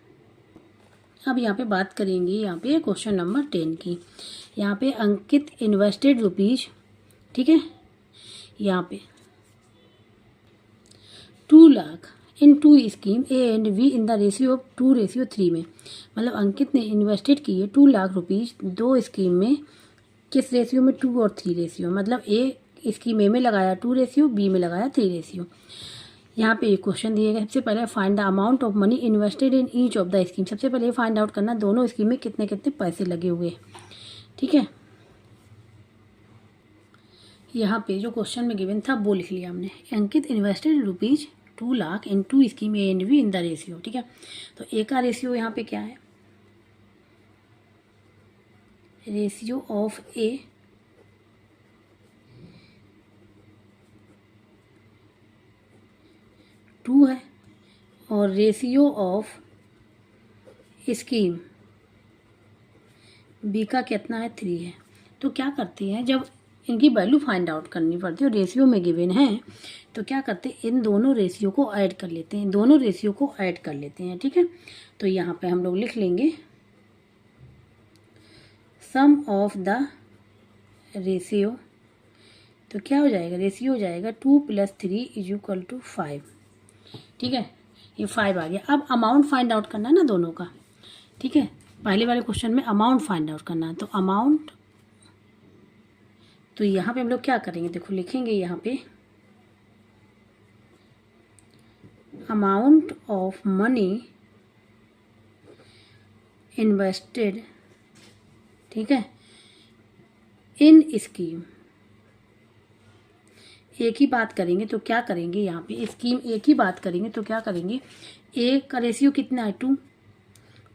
अब यहाँ पे बात करेंगे यहाँ पे क्वेश्चन नंबर 10 की। यहाँ पे अंकित इन्वेस्टेड रुपीज, ठीक है यहाँ पे 2 lakh in 2 scheme A and B in the ratio of 2:3 में, मतलब अंकित ने इन्वेस्टेड किए 2 लाख रुपीज 2 स्कीम में, किस रेशियो में 2 और 3 रेशियो, मतलब ए स्कीम ए में लगाया 2 रेशियो, बी में लगाया 3 रेशियो। यहाँ पे एक क्वेश्चन दिए गए, सबसे पहले find the amount of money invested in each of the scheme, सबसे पहले फाइंड आउट करना दोनों स्कीम में कितने कितने पैसे लगे हुए, ठीक है। यहाँ पे जो क्वेश्चन में गिवन था वो लिख लिया हमने, Ankit invested rupees 2 lakh in 2 scheme A and B in the ratio, ठीक है। तो ए का रेशियो यहाँ पे क्या है, रेशियो ऑफ ए टू है और रेशियो ऑफ स्कीम बी का कितना है 3 है। तो क्या करते हैं जब इनकी वैल्यू फाइंड आउट करनी पड़ती है और रेशियो में गिवन है तो क्या करते हैं इन दोनों रेशियो को ऐड कर लेते हैं, दोनों रेशियो को ऐड कर लेते हैं, ठीक है। तो यहाँ पे हम लोग लिख लेंगे सम ऑफ द रेशियो, तो क्या हो जाएगा रेशियो हो जाएगा 2 + 3 = 5, ठीक है ये 5 आ गया। अब अमाउंट फाइंड आउट करना है ना दोनों का, ठीक है पहले वाले क्वेश्चन में अमाउंट फाइंड आउट करना है, तो अमाउंट, तो यहाँ पे हम लोग क्या करेंगे देखो लिखेंगे यहाँ पे अमाउंट ऑफ मनी इन्वेस्टेड, ठीक है इन स्कीम, एक ही बात करेंगे तो क्या करेंगे यहाँ पे स्कीम एक ही बात करेंगे तो क्या करेंगे, ए का रेशियो कितना है 2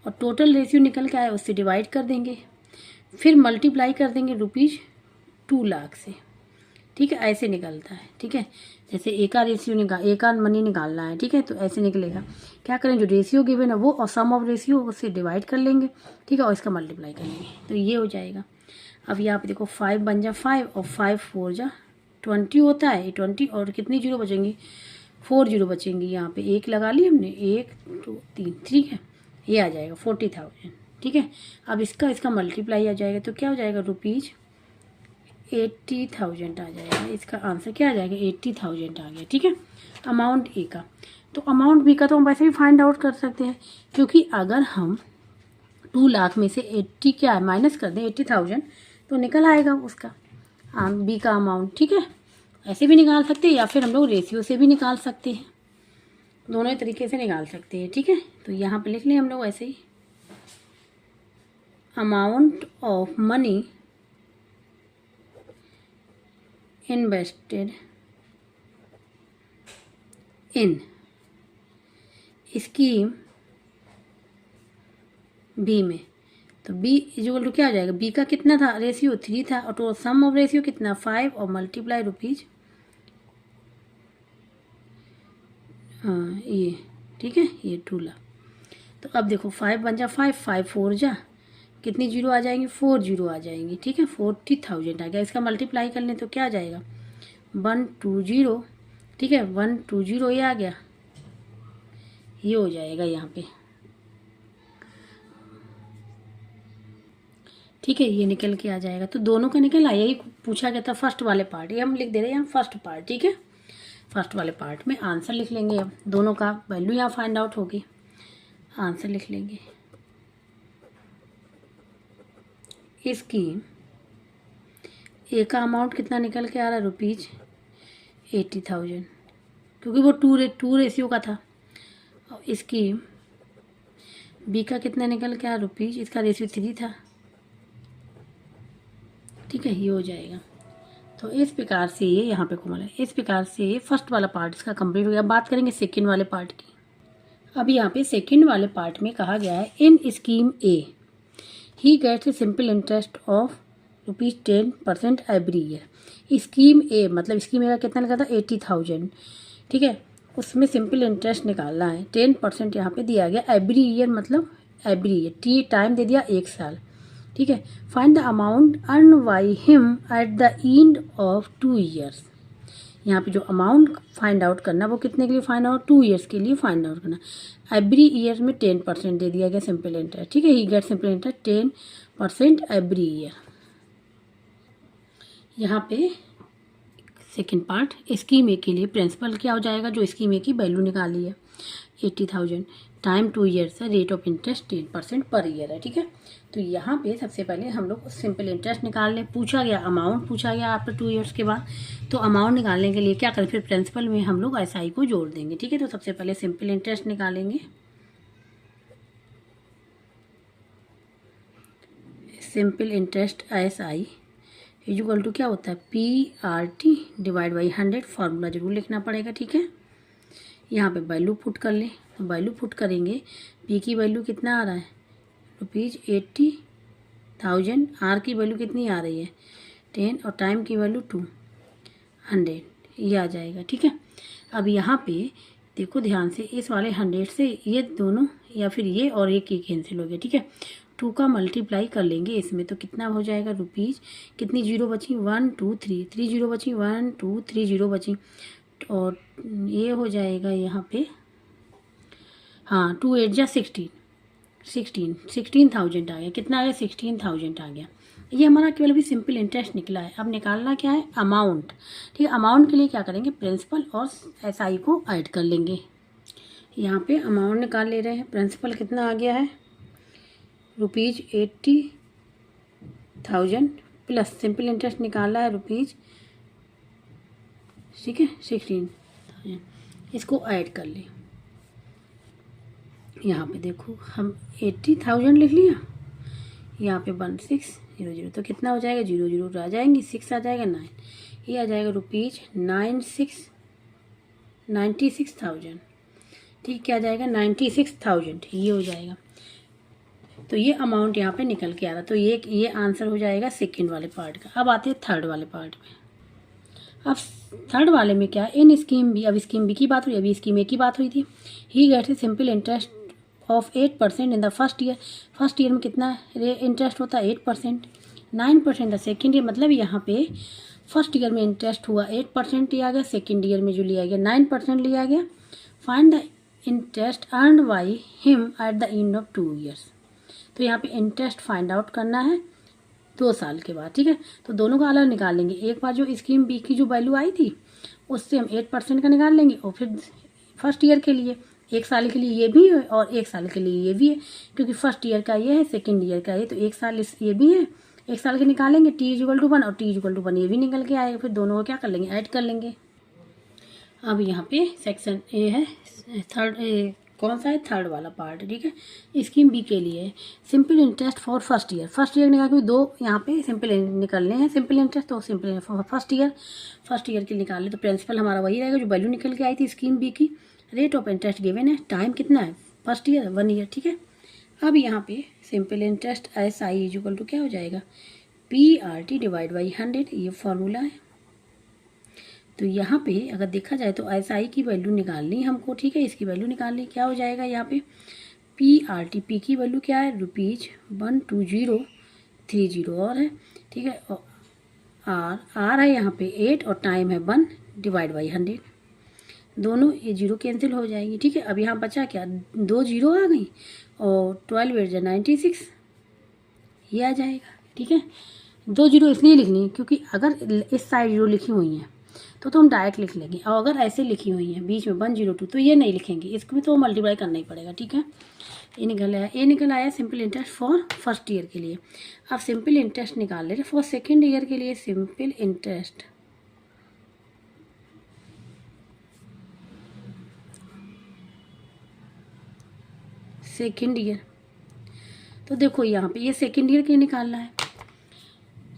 और टोटल रेशियो निकल के आया उससे डिवाइड कर देंगे, फिर मल्टीप्लाई कर देंगे ₹2 लाख से, ठीक है ऐसे निकलता है, ठीक है जैसे ए का रेशियो ए का मनी निकालना है, ठीक है तो ऐसे निकलेगा। क्या करें जो रेशियो गिवन है वो और सम ऑफ रेशियो उससे डिवाइड कर लेंगे, ठीक है और इसका मल्टीप्लाई करेंगे तो ये हो जाएगा। अब यहाँ पे देखो 5 बन जा 5 और 5 4 जा 20 होता है, 20 और कितनी जीरो बचेंगी 4 जीरो बचेंगी, यहाँ पे 1 लगा ली हमने 1 2 3, ठीक है ये आ जाएगा 40,000, ठीक है। अब इसका मल्टीप्लाई आ जाएगा तो क्या हो जाएगा ₹80,000 आ जाएगा, इसका आंसर क्या आ जाएगा 80,000 आ गया, ठीक है अमाउंट ए का। तो अमाउंट बी का तो हम वैसे भी फाइंड आउट कर सकते हैं क्योंकि अगर हम 2 लाख में से 80 क्या है माइनस कर दें 80,000 तो निकल आएगा उसका बी का अमाउंट, ठीक है ऐसे भी निकाल सकते हैं या फिर हम लोग रेशियो से भी निकाल सकते हैं, दोनों ही तरीके से निकाल सकते हैं, ठीक है। तो यहाँ पे लिख लें हम लोग ऐसे ही amount of money invested in scheme B में, तो बी इक्वल टू क्या हो जाएगा, बी का कितना था रेशियो 3 था और तो सम ऑफ रेशियो कितना 5 और मल्टीप्लाई रुपीज, हाँ ये ठीक है ये 2 लाख। तो अब देखो 5 बन जा 5 5 4 जा कितनी जीरो आ जाएंगी 4 जीरो आ जाएंगी, ठीक है 40,000 आ गया। इसका मल्टीप्लाई कर लें तो क्या आ जाएगा 120, ठीक है 120 ये आ गया, ये हो जाएगा यहाँ पे ठीक है, ये निकल के आ जाएगा। तो दोनों का निकल आया, यही पूछा गया था फर्स्ट वाले पार्ट, ये हम लिख दे रहे हैं यहाँ फर्स्ट पार्ट। ठीक है, फर्स्ट वाले पार्ट में आंसर लिख लेंगे। अब दोनों का वैल्यू यहाँ फाइंड आउट होगी, आंसर लिख लेंगे। इसकी ए का अमाउंट कितना निकल के आ रहा है, ₹80,000, क्योंकि वो टू रेशियो का था। और इसकी बी का कितना निकल के आ रहा रुपीज़, इसका रेशियो 3 था। ठीक है, ये हो जाएगा। तो इस प्रकार से ये यहाँ पे कॉमन है। इस प्रकार से ये फर्स्ट वाला पार्ट इसका कंप्लीट हो गया। बात करेंगे सेकंड वाले पार्ट की। अब यहाँ पे सेकंड वाले पार्ट में कहा गया है in scheme A he gets a simple interest of ₹10% every year. Scheme A मतलब स्कीम ए का कितना लिखा था 80,000। ठीक है, उसमें सिंपल इंटरेस्ट निकालना है, 10% यहाँ पे दिया गया। एवरी ईयर मतलब एवरी ईयर, टी टाइम दे दिया 1 साल। ठीक है, find the amount earn by him at the end of 2 years. यहाँ पे जो अमाउंट फाइंड आउट करना वो कितने के लिए फाइंड आउट, 2 ईयर्स के लिए फाइंड आउट करना। एवरी ईयर में 10% दे दिया गया सिंपल इंटरेस्ट। ठीक है, he get simple interest 10% every year. यहाँ पे सेकेंड पार्ट स्कीम ए के लिए प्रिंसिपल क्या हो जाएगा, जो स्कीम ए की वैल्यू निकाली है 80,000, टाइम 2 ईयर्स है, rate of interest 10% per year है। ठीक है, तो यहाँ पे सबसे पहले हम लोग सिंपल इंटरेस्ट निकाल लें। पूछा गया अमाउंट, पूछा गया आफ्टर 2 ईयर्स के बाद, तो अमाउंट निकालने के लिए क्या करें, फिर प्रिंसिपल में हम लोग एसआई को जोड़ देंगे। ठीक है, तो सबसे पहले सिंपल इंटरेस्ट निकालेंगे। Simple interest SI equal to क्या होता है, PRT डिवाइड बाई 100। फार्मूला जरूर लिखना पड़ेगा। ठीक है, यहाँ पे वैल्यू पुट कर लें। तो वैल्यू पुट करेंगे, P की वैल्यू कितना आ रहा है ₹80,000, R की वैल्यू कितनी आ रही है 10 और टाइम की वैल्यू 200, ये आ जाएगा। ठीक है, अब यहाँ पे देखो ध्यान से, इस वाले 100 से ये दोनों या फिर ये और ये की कैंसिल हो गया। ठीक है, 2 का मल्टीप्लाई कर लेंगे इसमें, तो कितना हो जाएगा रुपीज़, कितनी जीरो बची 1 2 3, 3 जीरो बची 1 2 3 जीरो बची, और ये हो जाएगा यहाँ पे, हाँ 2 8 जा 16,000 आ गया। कितना आ गया 16,000 आ गया। ये हमारा केवल भी सिंपल इंटरेस्ट निकला है। अब निकालना क्या है, अमाउंट। ठीक है, अमाउंट के लिए क्या करेंगे, प्रिंसिपल और एसआई को ऐड कर लेंगे। यहाँ पे अमाउंट निकाल ले रहे हैं। प्रिंसिपल कितना आ गया है ₹80,000 प्लस सिंपल इंटरेस्ट निकाला है रुपीज़, ठीक है 16,000, इसको ऐड कर लें। यहाँ पे देखो हम 80,000 लिख लिया, यहाँ पे 1600, तो कितना हो जाएगा, 00 आ जाएंगी, 6 आ जाएगा 9, ये आ जाएगा रुपीज़ 96,000। ठीक, क्या आ जाएगा 96,000, ये हो जाएगा। तो ये अमाउंट यहाँ पे निकल के आ रहा, तो ये आंसर हो जाएगा सेकंड वाले पार्ट का। अब आते हैं थर्ड वाले पार्ट में। अब थर्ड वाले में क्या, इन स्कीम बी, अब स्कीम बी की बात हुई, अभी स्कीम ए की बात हुई थी। He gets a simple interest of 8% in the first year. First year में कितना इंटरेस्ट होता है 8%, 9% द सेकेंड ईयर, मतलब यहाँ पे फर्स्ट ईयर में इंटरेस्ट हुआ 8% लिया गया, सेकेंड ईयर में जो लिया गया 9% लिया गया। Find the interest earned by him at the end of 2 years. तो यहाँ पे इंटरेस्ट फाइंड आउट करना है 2 साल के बाद। ठीक है, तो दोनों का अलग निकाल लेंगे। एक बार जो स्कीम बी की जो वैल्यू आई थी उससे हम 8% का निकाल लेंगे, और फिर फर्स्ट ईयर के लिए 1 साल के लिए ये भी है और 1 साल के लिए ये भी है, क्योंकि फर्स्ट ईयर का ये है, सेकेंड ईयर का ये, तो 1 साल ये भी है, 1 साल के निकालेंगे। T=1 और T=1 ये भी निकल के आएगा, फिर दोनों को क्या कर लेंगे, ऐड कर लेंगे। अब यहाँ पे सेक्शन ए है, थर्ड कौन सा है, थर्ड वाला पार्ट। ठीक है, स्कीम बी के लिए simple interest for first year. First year निकाल के 2 यहाँ पे सिंपल निकलने हैं, सिंपल इंटरेस्ट, तो सिंपल फर्स्ट ईयर के निकाले, तो प्रिंसिपल हमारा वही रहेगा जो वैल्यू निकल के आई थी स्कीम बी की। रेट ऑफ इंटरेस्ट गिवन है, टाइम कितना है फर्स्ट ईयर 1 ईयर। ठीक है, अब यहाँ पे सिंपल इंटरेस्ट SI क्या हो जाएगा, PRT डिवाइड बाई 100, ये फॉर्मूला है। तो यहाँ पे अगर देखा जाए तो SI की वैल्यू निकालनी हमको। ठीक है, इसकी वैल्यू निकालनी, क्या हो जाएगा यहाँ पे PRT, P की वैल्यू क्या है ₹12030 और है। ठीक है, और R है यहाँ पे 8 और टाइम है 1 डिवाइड बाई 100, दोनों ये 0 कैंसिल हो जाएंगी। ठीक है, अब यहाँ बचा क्या, 2 0 आ गई और 12 8 96, ये आ जाएगा। ठीक है। 2 जीरो इसलिए लिखनी है क्योंकि अगर इस साइड जीरो लिखी हुई हैं तो हम डायरेक्ट लिख लेंगे, और अगर ऐसे लिखी हुई हैं बीच में 102 तो ये नहीं लिखेंगे, इसको भी तो मल्टीप्लाई करना ही पड़ेगा। ठीक है, ये निकल आया simple interest for first year के लिए। अब सिंपल इंटरेस्ट निकाल ले रहे फॉर सेकेंड ईयर के लिए। सिंपल इंटरेस्ट सेकेंड ईयर, तो देखो यहाँ पे ये सेकेंड ईयर के निकालना है।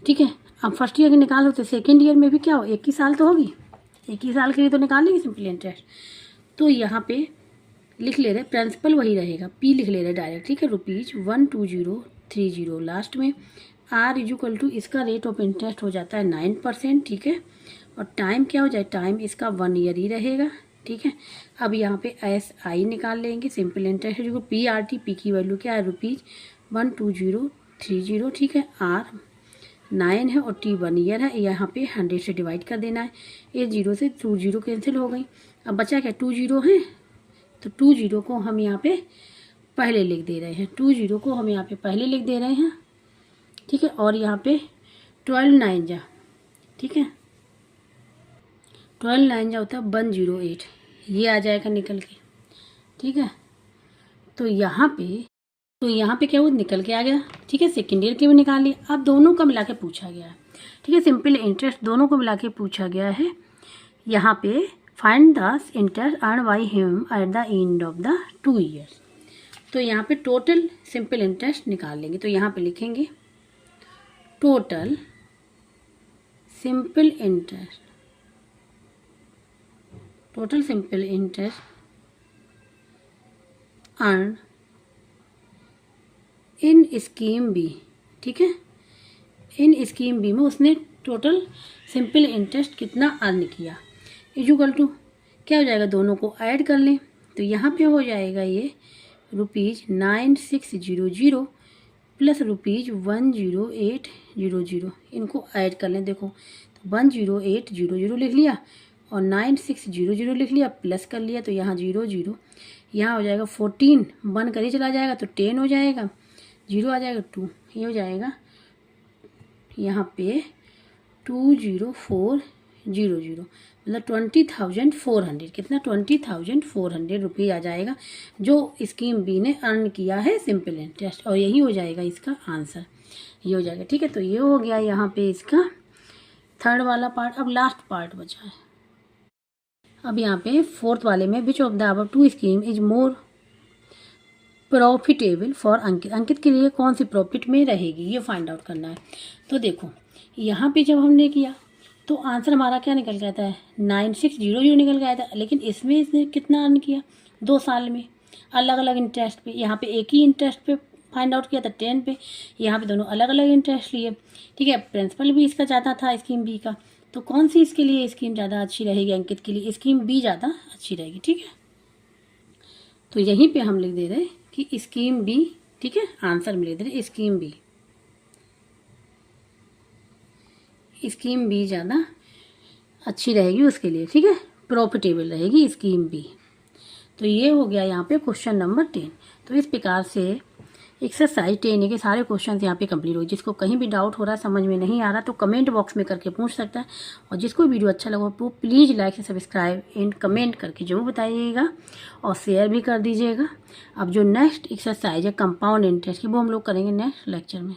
ठीक है, अब फर्स्ट ईयर के निकालो तो सेकेंड ईयर में भी क्या हो, एक ही साल तो होगी, एक ही साल के लिए तो निकाल लेंगे सिंपल इंटरेस्ट। तो यहाँ पे लिख ले रहे प्रिंसिपल वही रहेगा, पी लिख ले रहे डायरेक्ट। ठीक है, ₹12030 लास्ट में। आर इक्वल टू इसका रेट ऑफ इंटरेस्ट हो जाता है 9%। ठीक है, और टाइम क्या हो जाए, टाइम इसका 1 ईयर ही रहेगा। ठीक है, अब यहाँ पे SI निकाल लेंगे, सिंपल इंटरेस्ट जो PRT, पी की वैल्यू क्या है ₹12030। ठीक है, R 9 है और T 1 ईयर है। यहाँ पे 100 से डिवाइड कर देना है। ये 0 से 2 जीरो कैंसिल हो गई। अब बचा क्या, 2 जीरो है, तो 2 जीरो को हम यहाँ पे पहले लिख दे रहे हैं, 2 जीरो को हम यहाँ पे पहले लिख दे रहे हैं। ठीक है, और यहाँ पे 12 9 जा, ठीक है 12 9 जा होता है 108, ये आ जाएगा निकल के। ठीक है, तो यहाँ पे क्या वो निकल के आ गया। ठीक है, सेकेंड ईयर के भी निकाल लिया। अब दोनों का मिला के पूछा गया है। ठीक है, सिंपल इंटरेस्ट दोनों को मिला के पूछा गया है। यहाँ पे find the interest earn by him at the end of the 2 years. तो यहाँ पे टोटल सिंपल इंटरेस्ट निकाल लेंगे। तो यहाँ पे लिखेंगे total simple interest, total simple interest earn in scheme B. ठीक है, इन स्कीम बी में उसने टोटल सिंपल इंटरेस्ट कितना अर्न किया, इक्वल टू क्या हो जाएगा, दोनों को ऐड कर लें। तो यहाँ पे हो जाएगा ये ₹9600 प्लस ₹10800, इनको ऐड कर लें। देखो तो 10800 लिख लिया और 9600 लिख लिया, प्लस कर लिया, तो यहाँ 00, यहाँ हो जाएगा 14, 1 कर ही चला जाएगा तो 10 हो जाएगा, 0 आ जाएगा 2, ये हो जाएगा यहाँ पे 20400, मतलब 20,400, कितना 20,400 रुपये आ जाएगा जो स्कीम बी ने अर्न किया है सिंपल इंटरेस्ट, और यही हो जाएगा इसका आंसर, ये हो जाएगा। ठीक है, तो ये हो गया यहाँ पे इसका थर्ड वाला पार्ट। अब लास्ट पार्ट बचा है। अब यहाँ पे फोर्थ वाले में which of the above 2 scheme is more profitable for Ankit, Ankit के लिए कौन सी प्रॉफिट में रहेगी, ये फाइंड आउट करना है। तो देखो यहाँ पे जब हमने किया तो आंसर हमारा क्या निकल गया था, 9600 निकल गया था, लेकिन इसमें इसने कितना अर्न किया 2 साल में, अलग अलग इंटरेस्ट पे। यहाँ पे एक ही इंटरेस्ट पे फाइंड आउट किया था 10 पे, यहाँ पे दोनों अलग अलग इंटरेस्ट लिए। ठीक है, प्रिंसिपल भी इसका ज़्यादा था स्कीम बी का, तो कौन सी इसके लिए स्कीम ज़्यादा अच्छी रहेगी, अंकित के लिए स्कीम बी ज़्यादा अच्छी रहेगी। ठीक है, तो यहीं पे हम लिख दे रहे कि स्कीम बी। ठीक है, आंसर में लिख दे रहे स्कीम बी, स्कीम बी ज़्यादा अच्छी रहेगी उसके लिए। ठीक है, प्रॉफिटेबल रहेगी स्कीम बी। तो ये हो गया यहाँ पे क्वेश्चन नंबर 10। तो इस प्रकार से एक्सरसाइज 10 के सारे क्वेश्चन यहाँ पे कंप्लीट हो। जिसको कहीं भी डाउट हो रहा है, समझ में नहीं आ रहा, तो कमेंट बॉक्स में करके पूछ सकता है। और जिसको वीडियो अच्छा लगा तो प्लीज़ लाइक से सब्सक्राइब एंड कमेंट करके जरूर बताइएगा और शेयर भी कर दीजिएगा। अब जो नेक्स्ट एक्सरसाइज है कंपाउंड इंटरेस्ट की, वो हम लोग करेंगे नेक्स्ट लेक्चर में।